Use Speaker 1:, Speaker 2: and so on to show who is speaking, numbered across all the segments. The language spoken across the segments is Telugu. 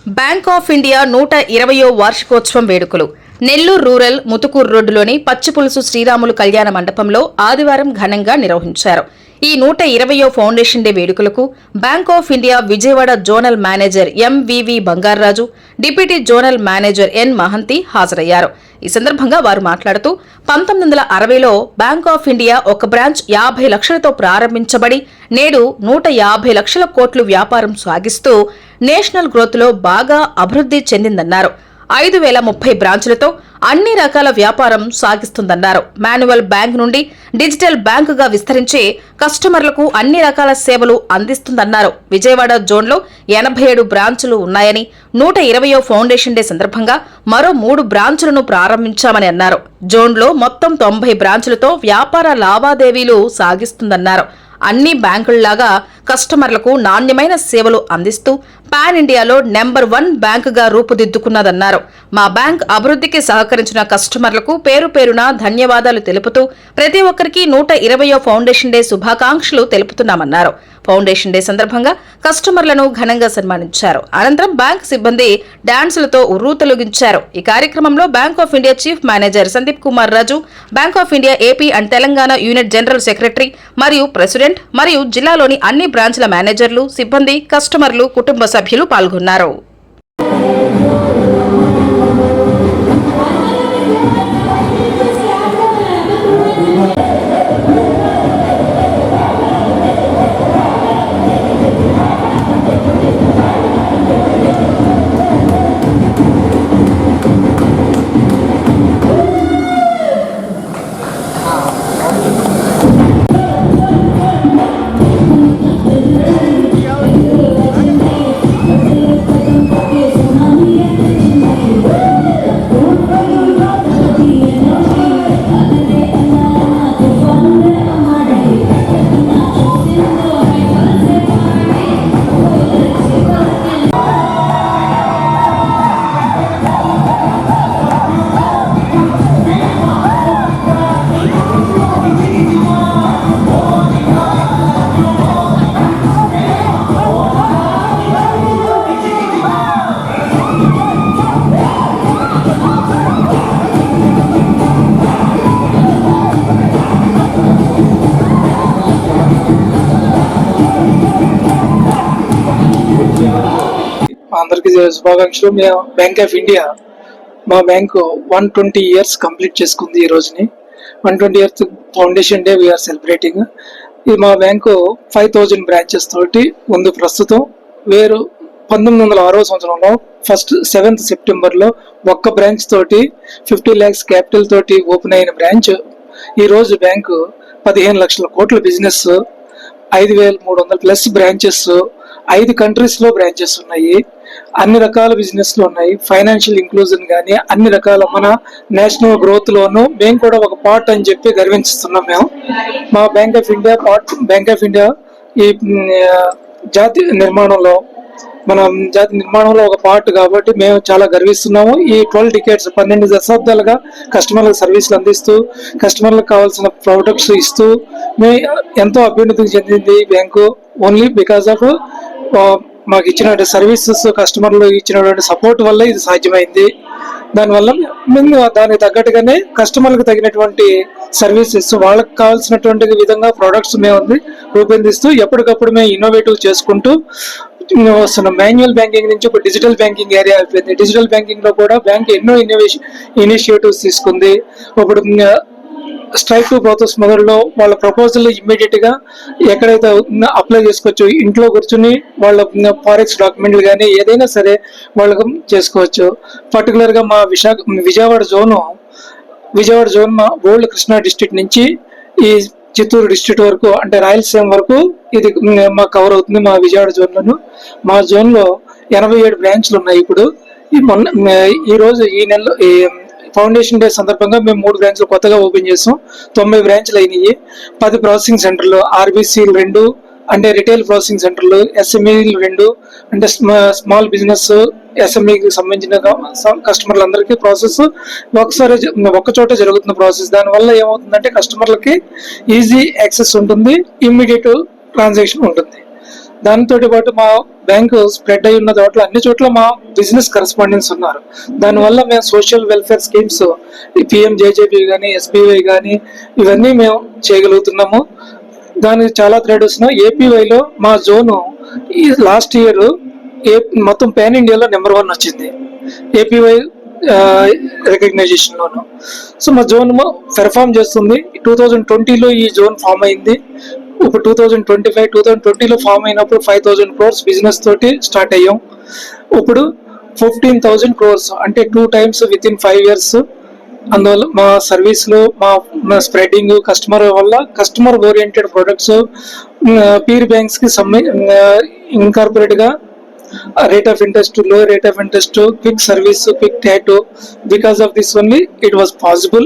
Speaker 1: బ్యాంక్ ఆఫ్ ఇండియా 120వ వార్షికోత్సవం వేడుకలు నెల్లూరు రూరల్ ముతుకూరు రోడ్డులోని పచ్చిపులుసు శ్రీరాములు కళ్యాణ మండపంలో ఆదివారం ఘనంగా నిర్వహించారు. ఈ 120వ ఫౌండేషన్ డే వేడుకలకు Bank of India Vijayawada zonal manager MVV Bangararaju, deputy zonal manager N Mahanti హాజరయ్యారు. ఈ సందర్భంగా వారు మాట్లాడుతూ 1960లో బ్యాంక్ ఆఫ్ ఇండియా ఒక బ్రాంచ్ 50 లక్షలతో ప్రారంభించబడి నేడు 150 లక్షల కోట్లు వ్యాపారం సాగిస్తూ నేషనల్ గ్రోత్ లో బాగా అభివృద్ధి చెందిందన్నారు. 5030 బ్రాంచులతో అన్ని రకాల వ్యాపారం సాగిస్తుందన్నారు. మాన్యువల్ బ్యాంక్ నుండి డిజిటల్ బ్యాంకుగా విస్తరించి కస్టమర్లకు అన్ని రకాల సేవలు అందిస్తుందన్నారు. విజయవాడ జోన్లో 87 బ్రాంచులు ఉన్నాయని 120వ ఫౌండేషన్ డే సందర్భంగా మరో 3 బ్రాంచులను ప్రారంభించామని అన్నారు. జోన్లో మొత్తం 90 బ్రాంచులతో వ్యాపార లావాదేవీలు సాగిస్తుందన్నారు. అన్ని బ్యాంకుల్లాగా కస్టమర్లకు నాణ్యమైన సేవలు అందిస్తూ పాన్ ఇండియాలో నెంబర్ 1 బ్యాంకుగా రూపుదిద్దుకున్నదన్నారు. మా బ్యాంక్ అభివృద్ధికి సహకరించిన కస్టమర్లకు పేరు పేరున ధన్యవాదాలు తెలుపుతూ ప్రతి ఒక్కరికి 120వ ఫౌండేషన్ డే శుభాకాంక్షలు తెలుపుతున్నామన్నారు. ఫౌండేషన్ డే సందర్భంగా కస్టమర్లను ఘనంగా సన్మానించారు. అనంతరం బ్యాంక్ సిబ్బంది డాన్సులతో ఉర్రూతలొగించారు. ఈ కార్యక్రమంలో bank of India chief manager Sandeep Kumar Raju, bank of India AP and Telangana unit general secretary మరియు ప్రెసిడెంట్ మరియు జిల్లాలోని అన్ని బ్రాంచ్ల మేనేజర్లు, సిబ్బంది, కస్టమర్లు, కుటుంబ సభ్యులు పాల్గొన్నారు.
Speaker 2: అందరికీ శుభాకాంక్షలు. మేము బ్యాంక్ ఆఫ్ ఇండియా మా బ్యాంకు 120 ఇయర్స్ కంప్లీట్ చేసుకుంది. ఈ రోజుని 120 years foundation day we are celebrating. ఇది మా బ్యాంకు 5000 బ్రాంచెస్ తోటి ఉంది ప్రస్తుతం. 1906వ సంవత్సరంలో 7th సెప్టెంబర్లో ఒక్క బ్రాంచ్ తోటి 50 lakhs క్యాపిటల్ తోటి ఓపెన్ అయిన బ్రాంచ్ ఈ రోజు బ్యాంకు 15 లక్షల కోట్ల బిజినెస్, 5300+ బ్రాంచెస్, 5 కంట్రీస్ లో బ్రాంచెస్ ఉన్నాయి. అన్ని రకాల బిజినెస్ లో ఉన్నాయి. ఫైనాన్షియల్ ఇంక్లూజన్ కానీ అన్ని రకాల మన నేషనల్ గ్రోత్ లోను మేము కూడా ఒక పార్ట్ అని చెప్పి గర్విస్తున్నాం. మేము మా బ్యాంక్ ఆఫ్ ఇండియా ఈ జాతి నిర్మాణంలో ఒక పార్ట్ కాబట్టి మేము చాలా గర్విస్తున్నాము. ఈ 12 decades 12 దశాబ్దాలుగా కస్టమర్లకు సర్వీసులు అందిస్తూ కస్టమర్లకు కావాల్సిన ప్రొడక్ట్స్ ఇస్తూ మేము ఎంతో అభ్యున్నతికి చెందింది బ్యాంకు. ఓన్లీ బికాస్ ఆఫ్ మాకు ఇచ్చినటువంటి సర్వీసెస్, కస్టమర్లు ఇచ్చినటువంటి సపోర్ట్ వల్ల ఇది సాధ్యమైంది. దానివల్ల మేము దానికి తగ్గట్టుగానే కస్టమర్లకు తగినటువంటి సర్వీసెస్, వాళ్ళకి కావాల్సినటువంటి విధంగా ప్రొడక్ట్స్ మేము రూపొందిస్తూ ఎప్పటికప్పుడు మేము ఇన్నోవేటివ్ చేసుకుంటూ వస్తున్నాం. మాన్యువల్ బ్యాంకింగ్ నుంచి ఒక డిజిటల్ బ్యాంకింగ్ ఏరియా అయిపోయింది. డిజిటల్ బ్యాంకింగ్ లో కూడా బ్యాంక్ ఎన్నో ఇనిషియేటివ్స్ తీసుకుంది. ఇప్పుడు స్ట్రైక్ టు ప్రాసెస్ మొదల్లో వాళ్ళ ప్రపోజల్ ఇమ్మీడియట్ గా ఎక్కడైతే అప్లై చేసుకోవచ్చు. ఇంట్లో కూర్చుని వాళ్ళ ఫారెక్స్ డాక్యుమెంట్లు కానీ ఏదైనా సరే వాళ్ళకు చేసుకోవచ్చు. పర్టికులర్ గా మా విజయవాడ జోన్ మా ఓల్డ్ కృష్ణా డిస్ట్రిక్ట్ నుంచి ఈ చిత్తూరు డిస్ట్రిక్ట్ వరకు, అంటే రాయలసీమ వరకు ఇది మాకు కవర్ అవుతుంది. మా విజయవాడ జోన్లోను మా జోన్లో 87 బ్రాంచ్లు ఉన్నాయి. ఇప్పుడు ఈ రోజు ఈ నెలలో ఫౌండేషన్ డే సందర్భంగా మేము 3 బ్రాంచ్లు కొత్తగా ఓపెన్ చేసాం. 90 బ్రాంచ్లు అయినాయి. 10 ప్రాసెసింగ్ సెంటర్లు, ఆర్బీసీలు 2, అంటే రిటైల్ ప్రాసెసింగ్ సెంటర్లు, ఎస్ఎంఈలు 2, అంటే స్మాల్ బిజినెస్ ఎస్ఎంఈకి సంబంధించిన కస్టమర్లందరికీ ప్రాసెస్ ఒక్క చోట జరుగుతున్న ప్రాసెస్. దానివల్ల ఏమవుతుందంటే కస్టమర్లకి ఈజీ యాక్సెస్ ఉంటుంది, ఇమ్మీడియట్ ట్రాన్సాక్షన్ ఉంటుంది. దానితో పాటు మా బ్యాంకు స్ప్రెడ్ అయి ఉన్న చోట్ల అన్ని చోట్ల మా బిజినెస్ కరెస్పాండెంట్స్ ఉన్నారు. దానివల్ల మేము సోషల్ వెల్ఫేర్ స్కీమ్స్ పిఎంజేజేబీ కానీ ఎస్బీవై కానీ ఇవన్నీ మేము చేయగలుగుతున్నాము. దానికి చాలా థ్రెడ్ వస్తున్నాయి. ఏపీవైలో మా జోను ఈ లాస్ట్ ఇయర్ మొత్తం పాన్ ఇండియాలో నెంబర్ 1 వచ్చింది ఏపీవై రికగ్నైజేషన్ లోను. సో మా జోన్ పెర్ఫామ్ చేస్తుంది. 2020లో ఈ జోన్ ఫామ్ అయింది. ఇప్పుడు 2020లో ఫామ్ అయినప్పుడు 5,000 crores బిజినెస్ తోటి స్టార్ట్ అయ్యాం. ఇప్పుడు 15,000 crores అంటే 2 times విత్ ఇన్ 5 years. అందువల్ల మా సర్వీస్ లో మా స్ప్రెడింగ్ కస్టమర్ వల్ల customer oriented products peer banks కి ఇన్కార్పొరేట్ గా రేట్ ఆఫ్ ఇంట్రెస్ట్, లో rate of interest, quick service, quick tattoo. Because of this only it was possible.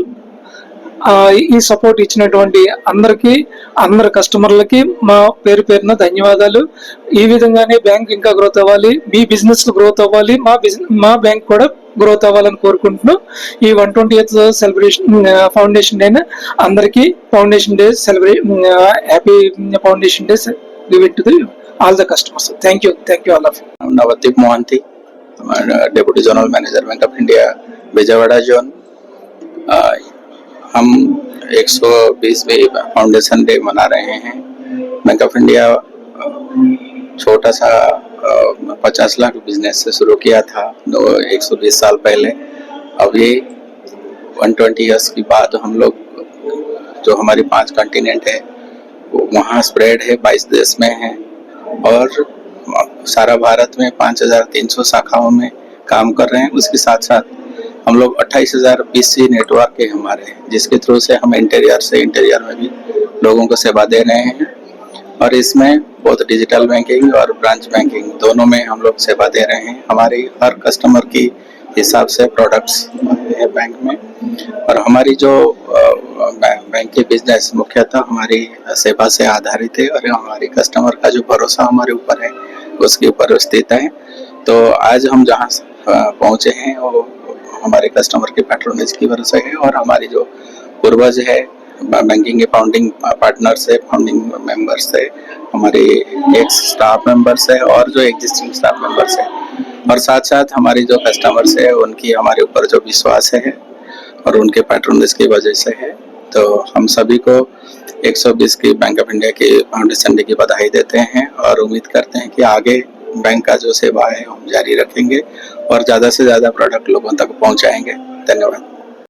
Speaker 2: ఈ సపోర్ట్ ఇచ్చినటువంటి అందరి కస్టమర్లకి మా పేరున ధన్యవాదాలు. ఈ విధంగానే బ్యాంక్ ఇంకా గ్రోత్ అవ్వాలి, మీ బిజినెస్ గ్రోత్ అవ్వాలి, మా బ్యాంక్ కూడా గ్రోత్ అవ్వాలని కోరుకుంటున్నాం. ఈ 120th సెలబ్రేషన్ ఫౌండేషన్ డే అందరికీ foundation day happy foundation day give it to the all the customers. Thank you all of you.
Speaker 3: Navdeep Mohanty, deputy general manager bank of India Vijayawada zone. हम 120वीं फाउंडेशन डे मना रहे हैं। बैंक ऑफ इंडिया छोटा सा 50 लाख बिजनेस से शुरू किया था 120 साल पहले। अभी 120 ईयर्स की बात हम लोग जो हमारी 5 कॉन्टिनेंट है वहाँ स्प्रेड है, 22 देश में है और सारा भारत में 5,300 शाखाओं में काम कर रहे हैं। उसके साथ साथ हम लोग 28,000 पीसी नेटवर्क है हमारे, जिसके थ्रू से हम इंटीरियर में भी लोगों को सेवा दे रहे हैं। और इसमें बहुत डिजिटल बैंकिंग और ब्रांच बैंकिंग दोनों में हम लोग सेवा दे रहे हैं। हमारी हर कस्टमर की हिसाब से प्रोडक्ट्स है बैंक में। और हमारी जो बैंक की बिजनेस मुख्यतः हमारी सेवा से आधारित है और हमारी कस्टमर का जो भरोसा हमारे ऊपर है उसके ऊपर स्थित है। तो आज हम जहाँ पहुँचे हैं वो हमारे कस्टमर के पैट्रोनेज की वजह से है। और हमारी जो पूर्वज है बैंकिंग के फाउंडिंग पार्टनर्स है, फाउंडिंग मेंबर्स है, हमारे एक्स स्टाफ मेंबर्स है और जो एग्जिस्टिंग स्टाफ मेंबर्स है, और साथ साथ हमारी जो कस्टमर्स है उनकी हमारे ऊपर जो विश्वास है और उनके पैट्रोनेज की वजह से है। तो हम सभी को 120 की बैंक ऑफ इंडिया की फाउंडेशन डे की बधाई देते हैं और उम्मीद करते हैं कि आगे बैंक का जो सेवा है हम जारी रखेंगे और ज़्यादा से ज़्यादा प्रोडक्ट लोगों तक पहुंचाएंगे। धन्यवाद।